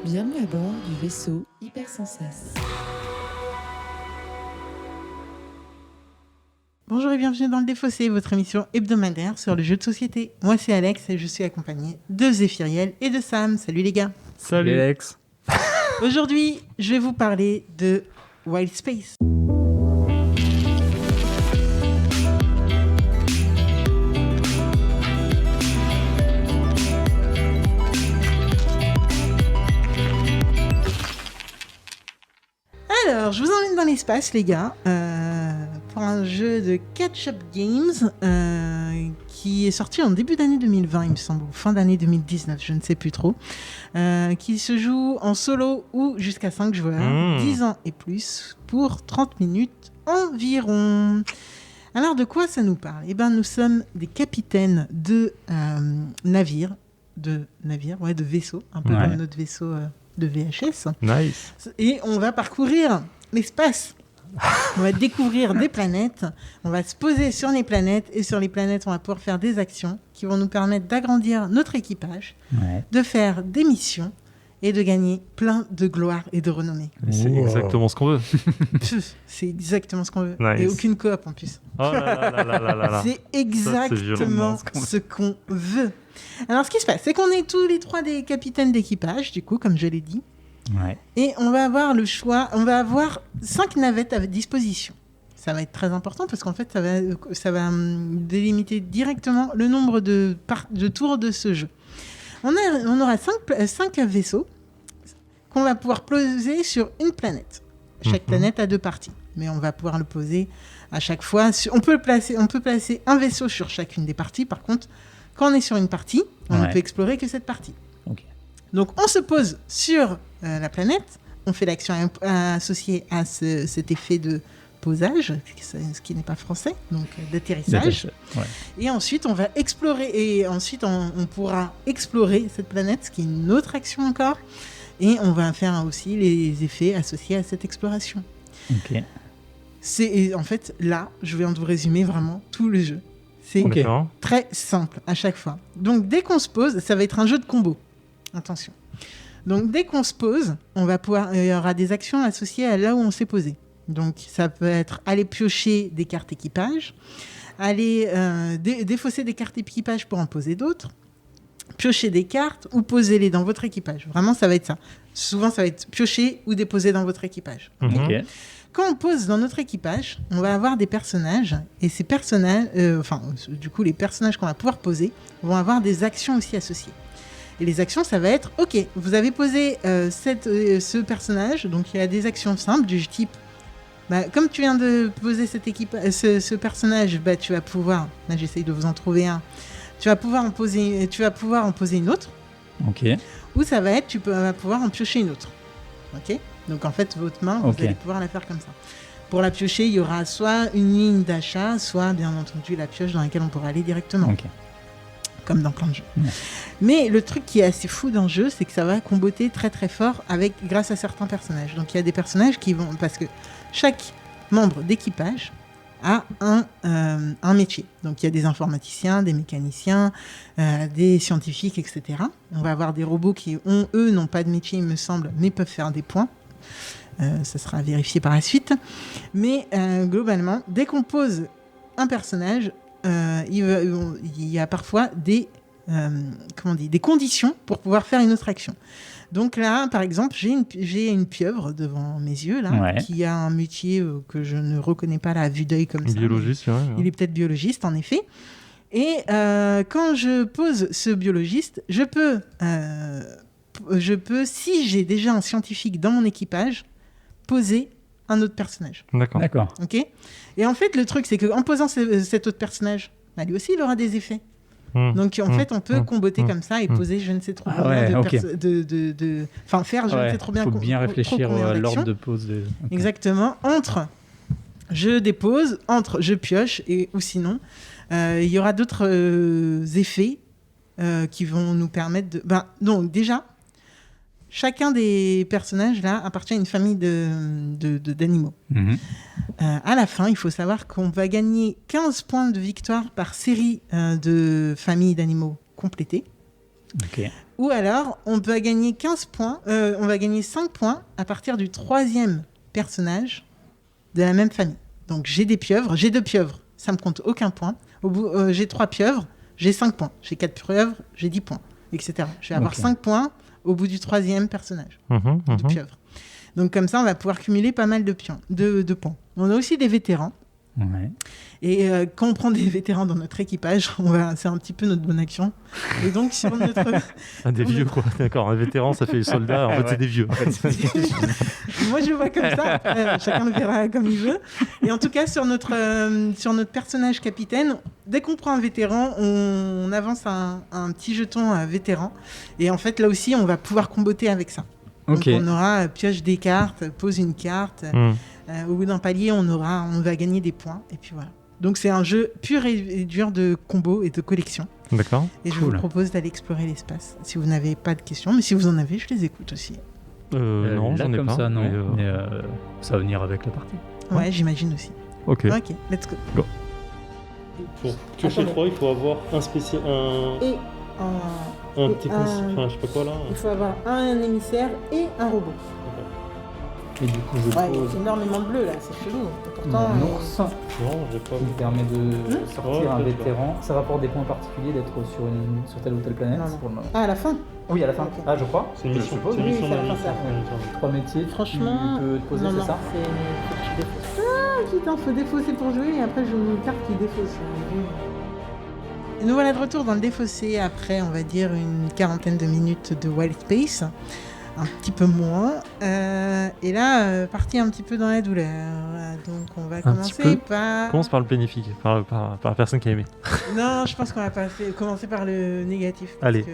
Bienvenue à bord du vaisseau Hypersensas. Bonjour et bienvenue dans le Défaussé, votre émission hebdomadaire sur le jeu de société. Moi c'est Alex et je suis accompagné de Zéphiriel et de Sam. Salut les gars. Salut Alex. Aujourd'hui, je vais vous parler de Wild Space. Alors, je vous emmène dans l'espace, les gars, pour un jeu de Catch-Up Games qui est sorti en début d'année 2020, il me semble, ou fin d'année 2019, je ne sais plus trop, qui se joue en solo ou jusqu'à 5 joueurs, 10 ans et plus, pour 30 minutes environ. Alors, de quoi ça nous parle ? Eh bien, nous sommes des capitaines de navires, de vaisseaux, un peu comme notre vaisseau... de VHS. Nice. Et on va parcourir l'espace. On va découvrir des planètes. On va se poser sur les planètes. Et sur les planètes, on va pouvoir faire des actions qui vont nous permettre d'agrandir notre équipage, de faire des missions et de gagner plein de gloire et de renommée. C'est exactement ce qu'on veut. C'est exactement ce qu'on veut. Nice. Et aucune coop en plus. Oh là là là là là là. C'est exactement ce qu'on veut. Alors, ce qui se passe, c'est qu'on est tous les trois des capitaines d'équipage, du coup, comme je l'ai dit. Ouais. Et on va avoir le choix, on va avoir 5 navettes à disposition. Ça va être très important parce qu'en fait, ça va délimiter directement le nombre de tours de ce jeu. On aura 5 vaisseaux qu'on va pouvoir poser sur une planète. Chaque planète a 2 parties, mais on va pouvoir le poser à chaque fois. On peut placer un vaisseau sur chacune des parties. Par contre, quand on est sur une partie, on ne peut explorer que cette partie. Okay. Donc, on se pose sur la planète, on fait l'action associée à cet effet de posage, ce qui n'est pas français, donc d'atterrissage. Ouais. Et ensuite, on va explorer, et ensuite, on pourra explorer cette planète, ce qui est une autre action encore, et on va faire aussi les effets associés à cette exploration. Ok. En fait, là, je viens de vous résumer vraiment tout le jeu. C'est très simple à chaque fois. Donc, dès qu'on se pose, ça va être un jeu de combo. Attention. Donc, dès qu'on se pose, il y aura des actions associées à là où on s'est posé. Donc, ça peut être aller piocher des cartes équipage, aller défausser des cartes équipage pour en poser d'autres, piocher des cartes ou poser-les dans votre équipage. Vraiment, ça va être ça. Souvent, ça va être piocher ou déposer dans votre équipage. Ok. Quand on pose dans notre équipage, on va avoir des personnages, et ces personnages, du coup, les personnages qu'on va pouvoir poser vont avoir des actions aussi associées. Et les actions, ça va être, ok, vous avez posé ce personnage, donc il y a des actions simples du type, comme tu viens de poser ce personnage, tu vas pouvoir, là j'essaye de vous en trouver un, tu vas pouvoir en poser une autre. Ok. Ou ça va être, tu vas pouvoir en piocher une autre. Ok ? Donc en fait, votre main, vous allez pouvoir la faire comme ça. Pour la piocher, il y aura soit une ligne d'achat, soit bien entendu la pioche dans laquelle on pourra aller directement. Ok. Comme dans plein de jeux. Ouais. Mais le truc qui est assez fou dans le jeu, c'est que ça va comboter très très fort grâce à certains personnages. Donc il y a des personnages qui vont... Parce que chaque membre d'équipage a un métier. Donc il y a des informaticiens, des mécaniciens, des scientifiques, etc. On va avoir des robots qui, eux, n'ont pas de métier, il me semble, mais peuvent faire des points. Ça sera vérifié par la suite. Mais globalement, dès qu'on pose un personnage, il y a parfois des conditions pour pouvoir faire une autre action. Donc là, par exemple, j'ai une pieuvre devant mes yeux, là, qui a un métier que je ne reconnais pas là, à vue d'œil comme ça. Biologiste, Il est peut-être biologiste, en effet. Et quand je pose ce biologiste, je peux, si j'ai déjà un scientifique dans mon équipage, poser un autre personnage. D'accord. Ok ? Et en fait, le truc, c'est qu'en posant cet autre personnage, lui aussi, il aura des effets. Donc en fait, on peut comboter comme ça et poser je ne sais trop combien faire je ne sais trop bien. Il faut bien réfléchir à l'ordre de pose. Exactement. Entre je dépose, entre je pioche, ou sinon, il y aura d'autres effets qui vont nous permettre de... donc déjà, chacun des personnages là appartient à une famille d'animaux. À la fin, il faut savoir qu'on va gagner 15 points de victoire par série de familles d'animaux complétées. Ou alors, on va gagner 15 points, on va gagner 5 points à partir du 3e personnage de la même famille. Donc, j'ai 2 pieuvres, ça me compte aucun point. J'ai 3 pieuvres, j'ai 5 points. J'ai 4 pieuvres, j'ai 10 points, etc. Je vais avoir 5 points au bout du 3e personnage de pieuvre. Donc, comme ça, on va pouvoir cumuler pas mal de points. On a aussi des vétérans. Ouais. Et quand on prend des vétérans dans notre équipage, c'est un petit peu notre bonne action. Et donc sur notre... des vieux quoi, d'accord. Un vétéran, ça fait les soldats, en fait c'est des vieux. Moi je le vois comme ça, chacun le verra comme il veut. Et en tout cas sur notre personnage capitaine, dès qu'on prend un vétéran, on avance un petit jeton vétéran. Et en fait là aussi on va pouvoir comboter avec ça. Donc on aura pioche des cartes, pose une carte. Au bout d'un palier, on va gagner des points. Et puis voilà. Donc c'est un jeu pur et dur de combos et de collection. D'accord. Et je vous propose d'aller explorer l'espace. Si vous n'avez pas de questions, mais si vous en avez, je les écoute aussi. Non, j'en ai comme pas. Ça, non. Mais ça va venir avec la partie. Ouais, j'imagine aussi. Ok, let's go. Pour piocher 3, il faut avoir un spécial... Et un technicien, enfin je sais pas quoi là. Il faut avoir un émissaire et un robot. Et du coup, je pose énormément de bleu là, c'est chelou. Pourtant, mon ours Non, j'ai pas... qui permet de sortir un peut-être vétéran. Ça rapporte des points particuliers d'être sur telle ou telle planète. Non. Pour le moment. Ah, à la fin. Oui, à la fin. Ok. Ah, je crois. C'est une mission, Je suppose. c'est une mission Oui, c'est à la d'inventaire. fin, 3 métiers. Franchement, tu peux te poser, c'est ça c'est... Ah putain, faut défausser pour jouer et après je joue une carte qui défausse. Et nous voilà de retour dans le défaussé après, on va dire, une 40aine de minutes de Wild Space. Un petit peu moins. Et là, parti un petit peu dans la douleur. Donc on va commencer par... Commence par le bénéfique, par la personne qui a aimé. Non, je pense qu'on va commencer par le négatif. Allez.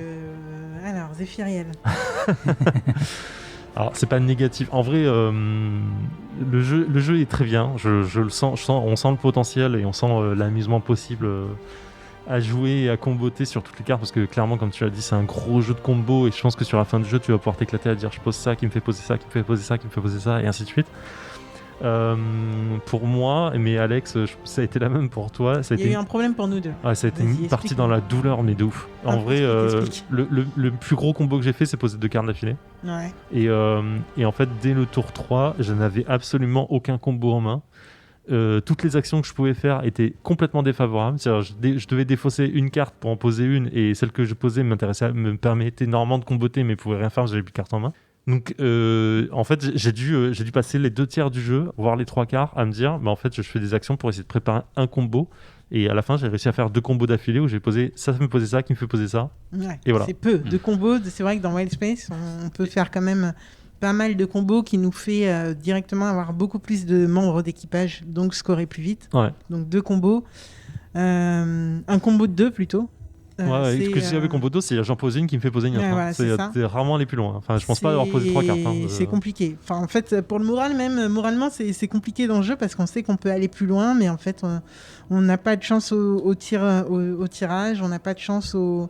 Alors, Zéphiriel. Alors, c'est pas négatif. En vrai, le jeu est très bien. Je le sens, on sent le potentiel et on sent l'amusement possible à jouer et à comboter sur toutes les cartes, parce que clairement, comme tu l'as dit, c'est un gros jeu de combo et je pense que sur la fin du jeu, tu vas pouvoir t'éclater à dire je pose ça, qui me fait poser ça, qui me fait poser ça, qui me fait poser ça, et ainsi de suite. Pour moi, mais Alex, ça a été la même pour toi. Il y a eu un problème pour nous deux. Ouais, ça a été une partie dans la douleur, mais de ouf. En vrai, le plus gros combo que j'ai fait, c'est poser 2 cartes d'affilée. Ouais. Et en fait, dès le tour 3, je n'avais absolument aucun combo en main. Toutes les actions que je pouvais faire étaient complètement défavorables. C'est-à-dire, je devais défausser une carte pour en poser une, et celle que je posais me permettait normalement de comboter, mais pouvait rien faire parce que j'avais plus de cartes en main. Donc, en fait, j'ai dû passer les 2 tiers du jeu, voire les 3 quarts, à me dire, en fait, je fais des actions pour essayer de préparer un combo. Et à la fin, j'ai réussi à faire 2 combos d'affilée où j'ai posé ça me posait ça, qui me fait poser ça. Ouais, et voilà. C'est peu de combos. C'est vrai que dans Wild Space, on peut faire quand même pas mal de combos qui nous fait directement avoir beaucoup plus de membres d'équipage, donc scorer plus vite. Ouais. Donc 2 combos. Un combo de 2 plutôt. Ce que j'avais combo 2, c'est j'en pose une qui me fait poser une autre. Voilà, c'est rarement aller plus loin. Enfin, je pense pas avoir posé 3 cartes. C'est compliqué. Enfin, en fait, pour le moral, même moralement, c'est compliqué dans le jeu parce qu'on sait qu'on peut aller plus loin, mais en fait, on n'a pas de chance au tirage, on n'a pas de chance au...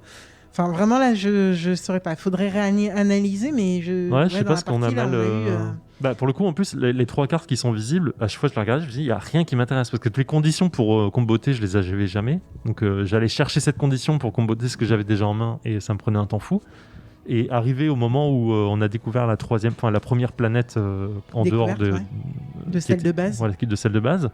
Enfin, vraiment, là, je saurais pas. Il faudrait réanalyser, mais je sais pas ce qu'on a mal... pour le coup, en plus, les 3 cartes qui sont visibles, à chaque fois que je les regardais, je me dis, il n'y a rien qui m'intéresse. Parce que toutes les conditions pour comboter, je les avais jamais. Donc, j'allais chercher cette condition pour comboter ce que j'avais déjà en main, et ça me prenait un temps fou. Et arrivé au moment où on a découvert la première planète en dehors de celle de base. Voilà, de celle de base.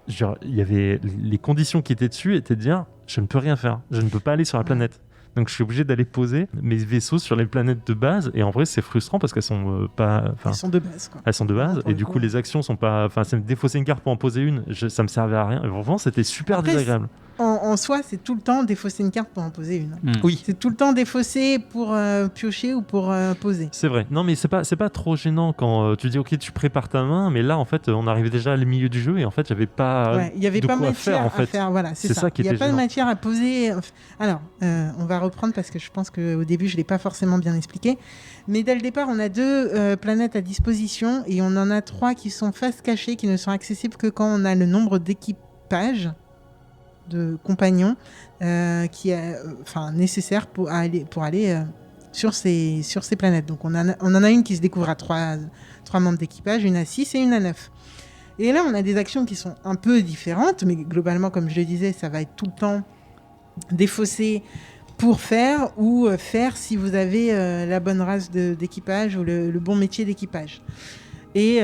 Il y avait les conditions qui étaient dessus étaient de dire, je ne peux rien faire. Je ne peux pas aller sur la planète. Donc je suis obligé d'aller poser mes vaisseaux sur les planètes de base, et en vrai c'est frustrant parce qu'elles sont pas... Elles sont de base, quoi. Elles sont de base, et du coup les actions sont pas... Enfin, défausser une carte pour en poser une, ça me servait à rien. Et vraiment c'était super désagréable. En soi, c'est tout le temps défausser une carte pour en poser une. Oui. C'est tout le temps défausser pour piocher ou pour poser. C'est vrai. Non, mais c'est pas trop gênant quand tu dis ok, tu prépares ta main, mais là en fait on arrivait déjà au milieu du jeu et en fait j'avais pas. Il y avait pas matière à faire. Voilà, c'est ça. Qui il y a était pas gênant. de matière à poser. Alors, on va reprendre parce que je pense qu'au début je l'ai pas forcément bien expliqué. Mais dès le départ, on a 2 planètes à disposition et on en a 3 qui sont face cachée, qui ne sont accessibles que quand on a le nombre d'équipages, de compagnons qui est nécessaire pour aller sur ces planètes. Donc on en a une qui se découvre à 3 membres d'équipage, une à 6 et une à 9. Et là on a des actions qui sont un peu différentes, mais globalement comme je le disais, ça va être tout le temps défausser pour faire ou faire si vous avez la bonne race d'équipage ou le bon métier d'équipage. Et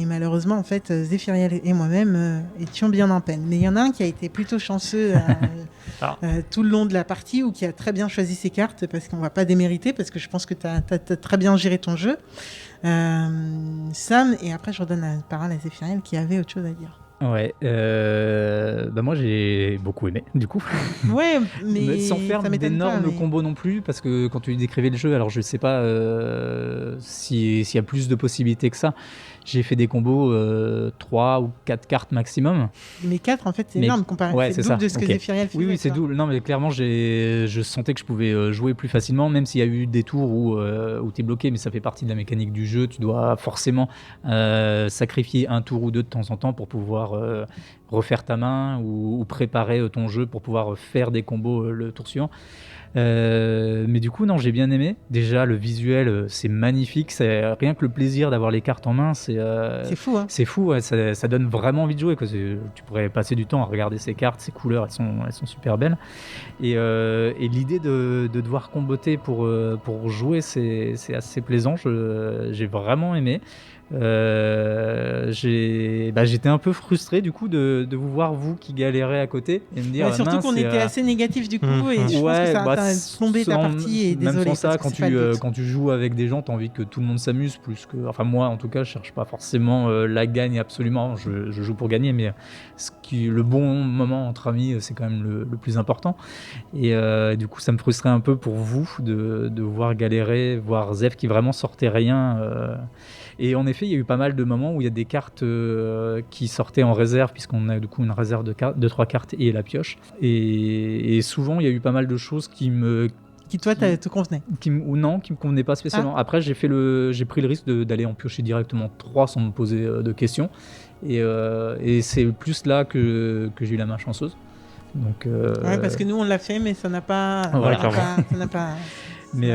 malheureusement, en fait, Zéphiriel et moi-même étions bien en peine. Mais il y en a un qui a été plutôt chanceux tout le long de la partie ou qui a très bien choisi ses cartes, parce qu'on ne va pas démériter, parce que je pense que tu as très bien géré ton jeu. Sam, et après je redonne la parole à Zéphiriel qui avait autre chose à dire. Ouais, moi j'ai beaucoup aimé du coup. Ouais, mais sans faire d'énormes combos non plus, parce que quand tu décrivais le jeu, alors je sais pas s'il y a plus de possibilités que ça. J'ai fait des combos 3 ou 4 cartes maximum. Mais 4 en fait c'est énorme comparé. Ouais, c'est double de ce que Zéphiriel faisait. Oui, c'est double. Non, mais clairement je sentais que je pouvais jouer plus facilement, même s'il y a eu des tours où tu es bloqué, mais ça fait partie de la mécanique du jeu. Tu dois forcément sacrifier un tour ou deux de temps en temps pour pouvoir refaire ta main ou préparer ton jeu pour pouvoir faire des combos le tour suivant. Mais du coup, non, j'ai bien aimé. Déjà, le visuel, c'est magnifique. C'est rien que le plaisir d'avoir les cartes en main, c'est fou. Hein. C'est fou. Ouais, ça donne vraiment envie de jouer. Quoi. Tu pourrais passer du temps à regarder ces cartes, ces couleurs, elles sont super belles. Et l'idée de devoir comboter pour jouer, c'est assez plaisant. J'ai vraiment aimé. J'étais un peu frustré du coup de vous voir vous qui galérez à côté et me dire surtout qu'on était assez négatif du coup et je pense que ça a plombé ta partie et désolé. Même sans ça, quand tu joues avec des gens, t'as envie que tout le monde s'amuse plus que, enfin moi en tout cas je cherche pas forcément la gagne absolument, je joue pour gagner, mais le bon moment entre amis c'est quand même le plus important et du coup ça me frustrait un peu pour vous de voir galérer, voir Zef qui vraiment sortait rien. Et en effet, il y a eu pas mal de moments où il y a des cartes qui sortaient en réserve, puisqu'on a du coup une réserve de 3 cartes et la pioche. Et souvent, il y a eu pas mal de choses qui toi te convenaient qui me convenaient pas spécialement. Après, j'ai pris le risque d'aller en piocher directement 3 sans me poser de questions. Et c'est plus là que j'ai eu la main chanceuse. Donc, ouais, parce que nous, on l'a fait, mais ça n'a pas... Voilà, ça n'a pas... Mais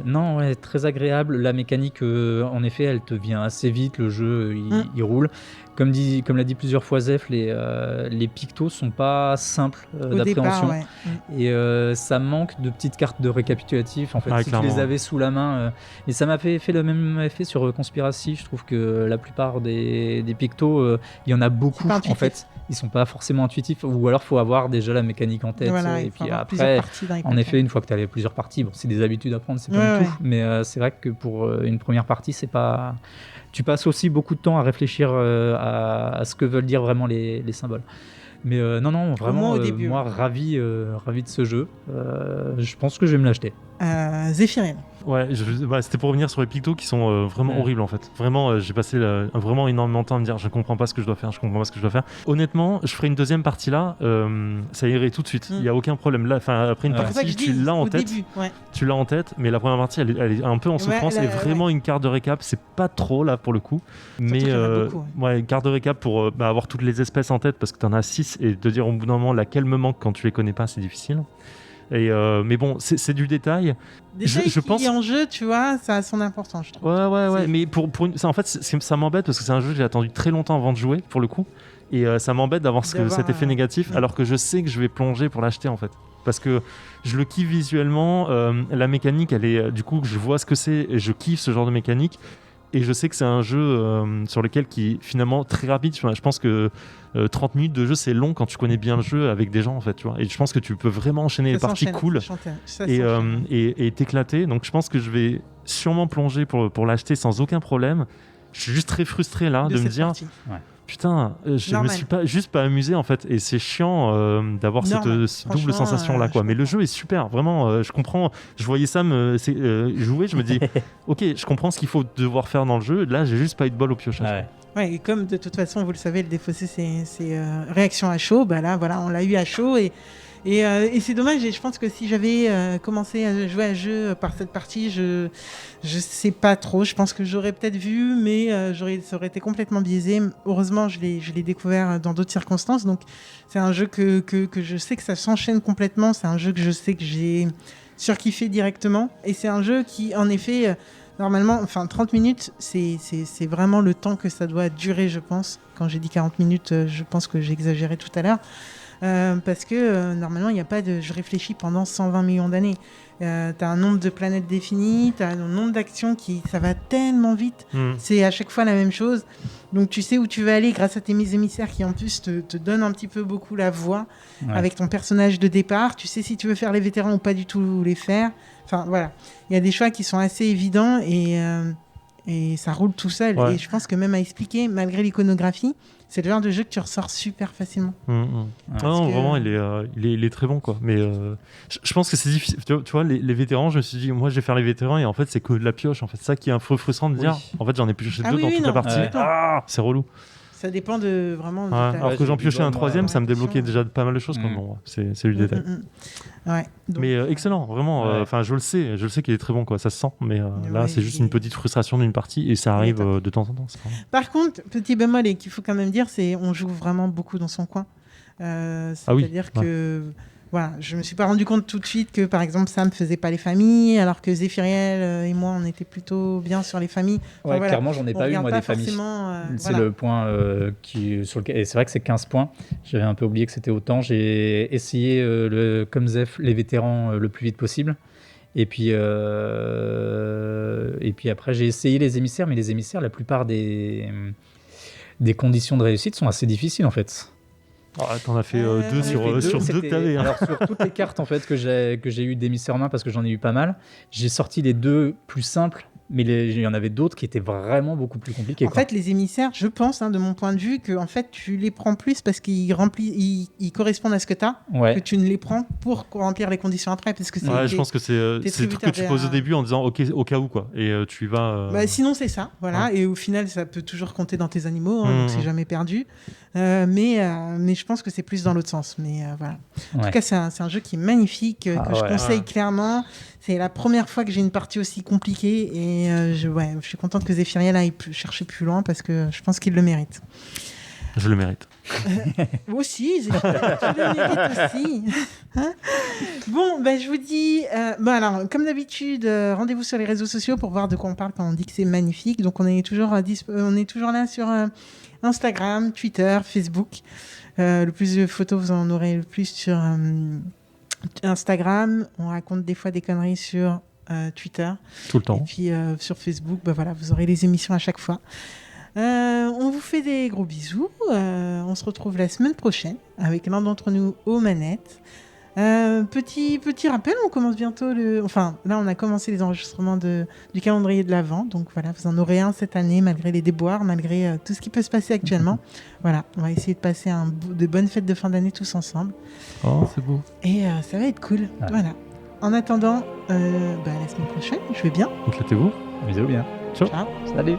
non, ouais, très agréable. La mécanique, en effet, elle te vient assez vite. Le jeu, il roule. Comme l'a dit plusieurs fois Zef, les pictos sont pas simples d'appréhension. Départ, ouais. Et ça manque de petites cartes de récapitulatif. En fait, si tu les avais sous la main. Et ça m'a fait le même effet sur Conspiracy. Je trouve que la plupart des pictos, il y en a beaucoup en fait. Ils sont pas forcément intuitifs, ou alors faut avoir déjà la mécanique en tête. Voilà, et puis après, en effet, une fois que tu as plusieurs parties, bon, c'est des habitudes à prendre, c'est comme tout. Mais c'est vrai que pour une première partie, c'est pas. Tu passes aussi beaucoup de temps à réfléchir à ce que veulent dire vraiment les symboles. Mais non, vraiment, moi, ravi de ce jeu. Je pense que je vais me l'acheter. Zéphiriel. Ouais, c'était pour revenir sur les pictos qui sont vraiment horribles en fait. Vraiment, j'ai passé vraiment énormément de temps à me dire je comprends pas ce que je dois faire, Honnêtement, je ferai une deuxième partie là, ça irait tout de suite. Il y a aucun problème là. Enfin, après une partie, tu l'as en tête. Tu l'as en tête, mais la première partie, elle est un peu en souffrance. Et vraiment une carte de récap, c'est pas trop là pour le coup. Mais une carte de récap pour avoir toutes les espèces en tête parce que t'en as 6 et te dire au bout d'un moment laquelle me manque quand tu les connais pas, c'est difficile. Et mais bon, c'est du détail. Je pense en jeu, tu vois, ça a son importance, je trouve. Ouais. Mais en fait, ça m'embête parce que c'est un jeu que j'ai attendu très longtemps avant de jouer, pour le coup. Et ça m'embête d'avoir cet effet négatif, alors que je sais que je vais plonger pour l'acheter, en fait. Parce que je le kiffe visuellement. La mécanique, elle est, du coup, je vois ce que c'est et je kiffe ce genre de mécanique. Et je sais que c'est un jeu sur lequel qui est finalement très rapide. Je pense que 30 minutes de jeu, c'est long quand tu connais bien le jeu avec des gens, en fait. Tu vois. Et je pense que tu peux vraiment enchaîner les parties cool et t'éclater. Donc je pense que je vais sûrement plonger pour l'acheter sans aucun problème. Je suis juste très frustré là de me dire... Putain, je me suis pas amusé en fait, et c'est chiant d'avoir cette double sensation là quoi. Mais le jeu est super, vraiment. Je comprends. Je voyais Sam jouer, je me dis, ok, je comprends ce qu'il faut devoir faire dans le jeu. Là, j'ai juste pas eu de bol au piochage. Ouais, et comme de toute façon, vous le savez, le Défaussé, c'est réaction à chaud. Bah là, voilà, on l'a eu à chaud et c'est dommage. Et je pense que si j'avais commencé à jouer à jeu par cette partie, je sais pas trop. Je pense que j'aurais peut-être vu, mais ça aurait été complètement biaisé. Heureusement, je l'ai découvert dans d'autres circonstances. Donc, c'est un jeu que je sais que ça s'enchaîne complètement. C'est un jeu que je sais que j'ai surkiffé directement. Et c'est un jeu qui, en effet, normalement, 30 minutes, c'est vraiment le temps que ça doit durer, je pense. Quand j'ai dit 40 minutes, je pense que j'ai exagéré tout à l'heure. Parce que normalement, il n'y a pas de je réfléchis pendant 120 millions d'années. Tu as un nombre de planètes défini, tu as un nombre d'actions ça va tellement vite. C'est à chaque fois la même chose. Donc tu sais où tu vas aller grâce à tes émissaires qui en plus te donnent un petit peu beaucoup la voix avec ton personnage de départ. Tu sais si tu veux faire les vétérans ou pas du tout les faire. Enfin voilà, il y a des choix qui sont assez évidents et ça roule tout seul. Ouais. Et je pense que même à expliquer, malgré l'iconographie, c'est le genre de jeu que tu ressors super facilement. Non, vraiment, il est très bon, quoi. Mais je pense que c'est difficile. Tu vois, les vétérans, je me suis dit, moi, je vais faire les vétérans, et en fait, c'est que de la pioche. En fait, ça qui est un peu frustrant de dire, en fait, j'en ai pioché deux dans toute la partie. C'est relou. Ça dépend de vraiment. Alors que j'en piochais un troisième, ça me débloquait déjà pas mal de choses. Bon, c'est du détail. Ouais, donc, mais excellent, vraiment. Enfin, je le sais qu'il est très bon, quoi. Ça se sent. Mais là, c'est juste une petite frustration d'une partie, et ça arrive de temps en temps. Par contre, petit bémol et qu'il faut quand même dire, c'est on joue vraiment beaucoup dans son coin. C'est-à-dire que voilà, je me suis pas rendu compte tout de suite que par exemple Sam faisait pas les familles, alors que Zéphiriel et moi on était plutôt bien sur les familles. Enfin, voilà, clairement, j'en ai pas eu moi des familles. C'est le point sur lequel, et c'est vrai que c'est 15 points. J'avais un peu oublié que c'était autant. J'ai essayé comme Zef les vétérans le plus vite possible. Et puis après j'ai essayé les émissaires, mais les émissaires, la plupart des conditions de réussite sont assez difficiles en fait. T'en as fait deux sur deux que t'avais. Alors sur toutes les cartes en fait que j'ai eu d'émissaires en main, parce que j'en ai eu pas mal, j'ai sorti les deux plus simples, mais il y en avait d'autres qui étaient vraiment beaucoup plus compliqués. En fait, les émissaires, je pense, de mon point de vue, que en fait, tu les prends plus parce qu'ils ils correspondent à ce que tu as, que tu ne les prends pour remplir les conditions après. Parce que je pense que c'est des trucs que tu poses au début en disant OK, au cas où, quoi. Et tu y vas. Sinon, c'est ça. Voilà. Et au final, ça peut toujours compter dans tes animaux, donc c'est jamais perdu. Mais je pense que c'est plus dans l'autre sens. Mais voilà. En tout cas, c'est un jeu qui est magnifique, que je conseille clairement. C'est la première fois que j'ai une partie aussi compliquée et je suis contente que Zéphiriel aille chercher plus loin parce que je pense qu'il le mérite. Je le mérite. Aussi, Zéphiriel, tu le mérites aussi. Bon, je vous dis, alors, comme d'habitude, rendez-vous sur les réseaux sociaux pour voir de quoi on parle quand on dit que c'est magnifique. Donc, on est toujours là sur Instagram, Twitter, Facebook. Le plus de photos, vous en aurez le plus sur Instagram. On raconte des fois des conneries sur Twitter. Tout le temps. Et puis sur Facebook, vous aurez les émissions à chaque fois. On vous fait des gros bisous. On se retrouve la semaine prochaine avec l'un d'entre nous aux manettes. Petit rappel, on commence bientôt là, on a commencé les enregistrements du calendrier de l'Avent. Donc voilà, vous en aurez un cette année, malgré les déboires, malgré tout ce qui peut se passer actuellement. Voilà, on va essayer de passer de bonnes fêtes de fin d'année tous ensemble. Oh, c'est beau. Et ça va être cool. Ouais. Voilà. En attendant, la semaine prochaine, je vais bien. Éclatez-vous. Bisous bien. Ciao. Ciao. Salut.